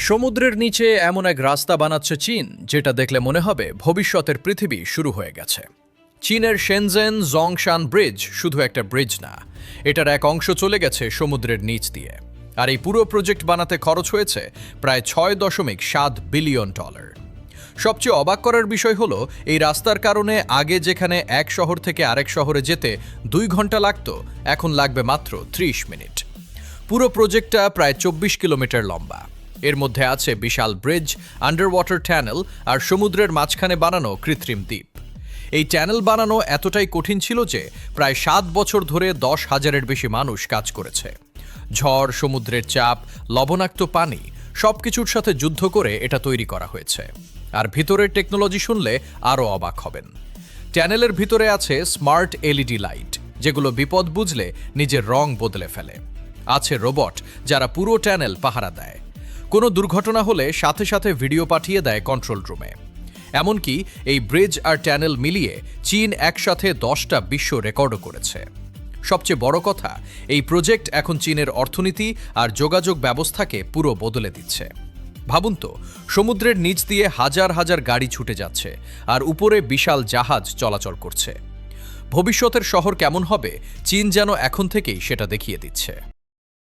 সমুদ্রের নিচে এমন এক রাস্তা বানাচ্ছে চীন, যেটা দেখলে মনে হবে ভবিষ্যতের পৃথিবী শুরু হয়ে গেছে। চীনের শেনজেন জংশান ব্রিজ শুধু একটা ব্রিজ না, এটার এক অংশ চলে গেছে সমুদ্রের নিচ দিয়ে। আর এই পুরো প্রজেক্ট বানাতে খরচ হয়েছে প্রায় $6.7 বিলিয়ন। সবচেয়ে অবাক করার বিষয় হলো, এই রাস্তার কারণে আগে যেখানে এক শহর থেকে আরেক শহরে যেতে 2 ঘন্টা লাগতো, এখন লাগবে মাত্র 30 মিনিট। পুরো প্রজেক্টটা প্রায় 24 কিলোমিটার লম্বা। এর মধ্যে আছে বিশাল ব্রিজ, আন্ডার ওয়াটার ট্যানেল আর সমুদ্রের মাঝখানে বানানো কৃত্রিম দ্বীপ। এই ট্যানেল বানানো এতটাই কঠিন ছিল যে প্রায় 7 বছর ধরে 10,000-এর বেশি মানুষ কাজ করেছে। ঝড়, সমুদ্রের চাপ, লবণাক্ত পানি সবকিছুর সাথে যুদ্ধ করে এটা তৈরি করা হয়েছে। আর ভিতরের টেকনোলজি শুনলে আরও অবাক হবেন। ট্যানেলের ভিতরে আছে স্মার্ট এলইডি লাইট, যেগুলো বিপদ বুঝলে নিজের রং বদলে ফেলে। আছে রোবট যারা পুরো ট্যানেল পাহারা দেয়। কোনো দুর্ঘটনা হলে সাথে সাথে ভিডিও পাঠিয়ে দেয় কন্ট্রোল রুমে। এমনকি এই ব্রিজ আর ট্যানেল মিলিয়ে চীন একসাথে 10টা বিশ্ব রেকর্ডও করেছে। সবচেয়ে বড় কথা, এই প্রজেক্ট এখন চীনের অর্থনীতি আর যোগাযোগ ব্যবস্থাকে পুরো বদলে দিচ্ছে। ভাবুন তো, সমুদ্রের নিচ দিয়ে হাজার হাজার গাড়ি ছুটে যাচ্ছে আর উপরে বিশাল জাহাজ চলাচল করছে। ভবিষ্যতের শহর কেমন হবে, চীন যেন এখন থেকেই সেটা দেখিয়ে দিচ্ছে।